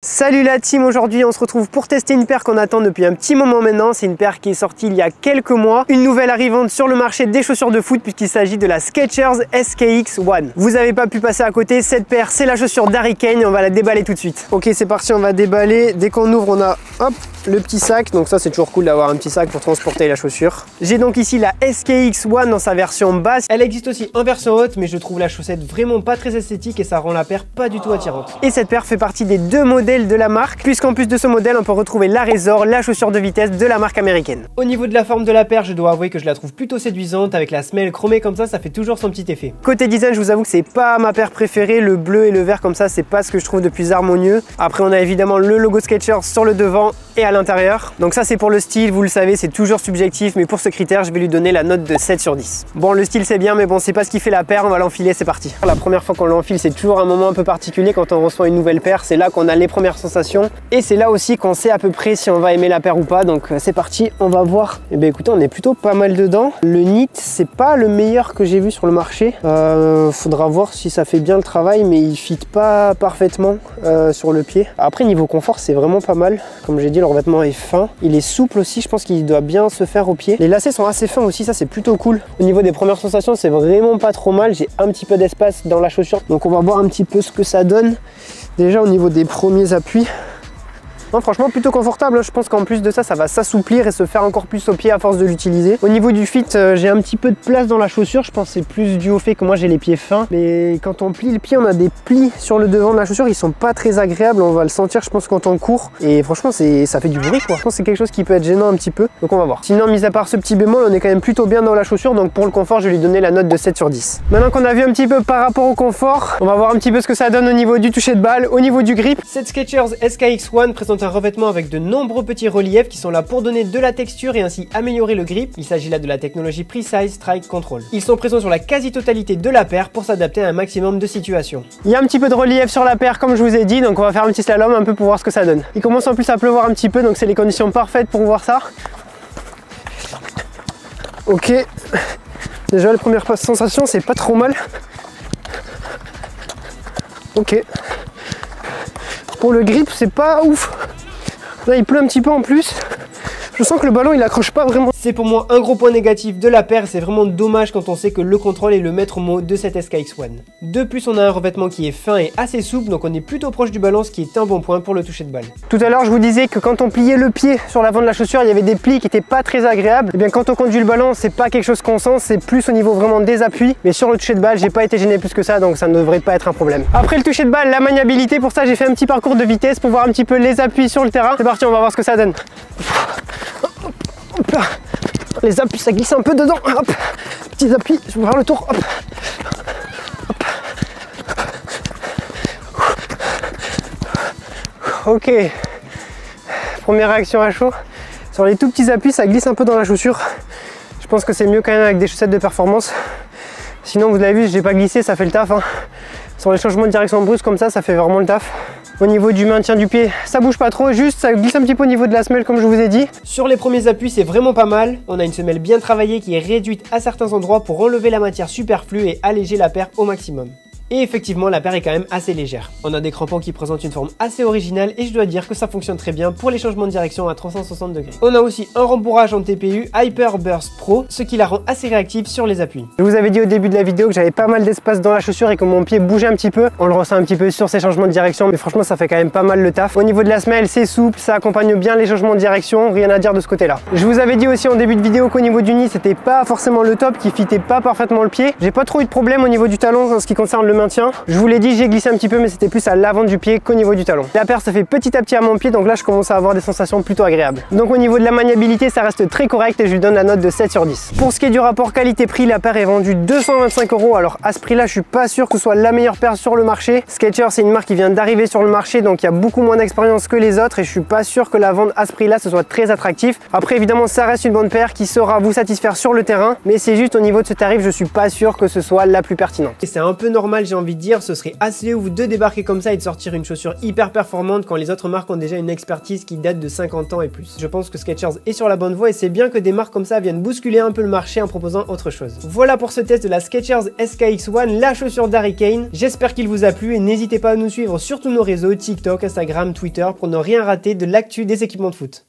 Salut la team, aujourd'hui on se retrouve pour tester une paire qu'on attend depuis un petit moment maintenant. C'est une paire qui est sortie il y a quelques mois, une nouvelle arrivante sur le marché des chaussures de foot puisqu'il s'agit de la Skechers SKX One. Vous n'avez pas pu passer à côté, cette paire c'est la chaussure d'Harry Kane et on va la déballer tout de suite. Ok, c'est parti, on va déballer. Dès qu'on ouvre on a hop le petit sac, donc ça c'est toujours cool d'avoir un petit sac pour transporter la chaussure. J'ai donc ici la SKX One dans sa version basse. Elle existe aussi en version haute, mais je trouve la chaussette vraiment pas très esthétique et ça rend la paire pas du tout attirante. Et cette paire fait partie des deux modèles de la marque, puisqu'en plus de ce modèle on peut retrouver la Razor, la chaussure de vitesse de la marque américaine. Au niveau de la forme de la paire, je dois avouer que je la trouve plutôt séduisante, avec la semelle chromée comme ça fait toujours son petit effet. Côté design, je vous avoue que c'est pas ma paire préférée, le bleu et le vert comme ça c'est pas ce que je trouve de plus harmonieux. Après on a évidemment le logo Skechers sur le devant et à l'intérieur. Donc ça c'est pour le style, vous le savez c'est toujours subjectif, mais pour ce critère je vais lui donner la note de 7 sur 10. Bon, le style c'est bien, mais bon c'est pas ce qui fait la paire, on va l'enfiler, c'est parti. La première fois qu'on l'enfile c'est toujours un moment un peu particulier quand on reçoit une nouvelle paire, c'est là qu'on a les premières sensations et c'est là aussi qu'on sait à peu près si on va aimer la paire ou pas. Donc c'est parti, on va voir. Et bien écoutez, on est plutôt pas mal dedans. Le knit c'est pas le meilleur que j'ai vu sur le marché, faudra voir si ça fait bien le travail, mais il fit pas parfaitement sur le pied. Après niveau confort c'est vraiment pas mal, comme j'ai dit le revêtement est fin, il est souple aussi, je pense qu'il doit bien se faire au pied. Les lacets sont assez fins aussi, ça c'est plutôt cool. Au niveau des premières sensations c'est vraiment pas trop mal, j'ai un petit peu d'espace dans la chaussure, donc on va voir un petit peu ce que ça donne. Déjà au niveau des premiers appuis, non, franchement plutôt confortable, je pense qu'en plus de ça, ça va s'assouplir et se faire encore plus au pied à force de l'utiliser. Au niveau du fit, j'ai un petit peu de place dans la chaussure, je pense que c'est plus dû au fait que moi j'ai les pieds fins. Mais quand on plie le pied, on a des plis sur le devant de la chaussure, ils sont pas très agréables, on va le sentir je pense quand on court. Et franchement ça fait du bruit quoi, je pense que c'est quelque chose qui peut être gênant un petit peu, donc on va voir. Sinon mis à part ce petit bémol, on est quand même plutôt bien dans la chaussure, donc pour le confort je vais lui donner la note de 7 sur 10. Maintenant qu'on a vu un petit peu par rapport au confort, on va voir un petit peu ce que ça donne au niveau du toucher de balle, au niveau du grip. Cette Skechers SKX One présente un revêtement avec de nombreux petits reliefs qui sont là pour donner de la texture et ainsi améliorer le grip. Il s'agit là de la technologie Precise Strike Control. Ils sont présents sur la quasi-totalité de la paire pour s'adapter à un maximum de situations. Il y a un petit peu de relief sur la paire comme je vous ai dit, donc on va faire un petit slalom un peu pour voir ce que ça donne. Il commence en plus à pleuvoir un petit peu, donc c'est les conditions parfaites pour voir ça. Ok, déjà les premières sensations c'est pas trop mal. Ok. Pour le grip, c'est pas ouf. Là, il pleut un petit peu en plus. Je sens que le ballon il accroche pas vraiment. C'est pour moi un gros point négatif de la paire, c'est vraiment dommage quand on sait que le contrôle est le maître mot de cette SKX One. De plus on a un revêtement qui est fin et assez souple, donc on est plutôt proche du ballon, ce qui est un bon point pour le toucher de balle. Tout à l'heure je vous disais que quand on pliait le pied sur l'avant de la chaussure, il y avait des plis qui étaient pas très agréables. Et bien quand on conduit le ballon, c'est pas quelque chose qu'on sent, c'est plus au niveau vraiment des appuis. Mais sur le toucher de balle, j'ai pas été gêné plus que ça, donc ça ne devrait pas être un problème. Après le toucher de balle, la maniabilité, pour ça j'ai fait un petit parcours de vitesse pour voir un petit peu les appuis sur le terrain. C'est parti, on va voir ce que ça donne. Hop là. Les appuis ça glisse un peu dedans, hop. Petits appuis, je vais faire le tour, hop. Hop. Ok, première réaction à chaud. Sur les tout petits appuis ça glisse un peu dans la chaussure. Je pense que c'est mieux quand même avec des chaussettes de performance. Sinon vous l'avez vu, j'ai pas glissé, ça fait le taf hein. Sur les changements de direction brusques comme ça fait vraiment le taf. Au niveau du maintien du pied, ça bouge pas trop, juste ça glisse un petit peu au niveau de la semelle comme je vous ai dit. Sur les premiers appuis, c'est vraiment pas mal. On a une semelle bien travaillée qui est réduite à certains endroits pour enlever la matière superflue et alléger la paire au maximum. Et effectivement, la paire est quand même assez légère. On a des crampons qui présentent une forme assez originale et je dois dire que ça fonctionne très bien pour les changements de direction à 360 degrés. On a aussi un rembourrage en TPU Hyper Burst Pro, ce qui la rend assez réactive sur les appuis. Je vous avais dit au début de la vidéo que j'avais pas mal d'espace dans la chaussure et que mon pied bougeait un petit peu. On le ressent un petit peu sur ces changements de direction, mais franchement ça fait quand même pas mal le taf. Au niveau de la semelle, c'est souple, ça accompagne bien les changements de direction, rien à dire de ce côté-là. Je vous avais dit aussi en début de vidéo qu'au niveau du nid, c'était pas forcément le top, qui fitait pas parfaitement le pied. J'ai pas trop eu de problème au niveau du talon en ce qui concerne le maintien. Je vous l'ai dit, j'ai glissé un petit peu, mais c'était plus à l'avant du pied qu'au niveau du talon. La paire se fait petit à petit à mon pied, donc là je commence à avoir des sensations plutôt agréables. Donc au niveau de la maniabilité, ça reste très correct et je lui donne la note de 7 sur 10. Pour ce qui est du rapport qualité-prix, la paire est vendue 225 €. Alors à ce prix-là, je suis pas sûr que ce soit la meilleure paire sur le marché. Skechers, c'est une marque qui vient d'arriver sur le marché, donc il y a beaucoup moins d'expérience que les autres et je suis pas sûr que la vente à ce prix-là, ce soit très attractif. Après évidemment, ça reste une bonne paire qui saura vous satisfaire sur le terrain, mais c'est juste au niveau de ce tarif, je suis pas sûr que ce soit la plus pertinente. Et c'est un peu normal, j'ai envie de dire, ce serait assez ouf de débarquer comme ça et de sortir une chaussure hyper performante quand les autres marques ont déjà une expertise qui date de 50 ans et plus. Je pense que Skechers est sur la bonne voie et c'est bien que des marques comme ça viennent bousculer un peu le marché en proposant autre chose. Voilà pour ce test de la Skechers SKX One, la chaussure d'Harry Kane. J'espère qu'il vous a plu et n'hésitez pas à nous suivre sur tous nos réseaux, TikTok, Instagram, Twitter pour ne rien rater de l'actu des équipements de foot.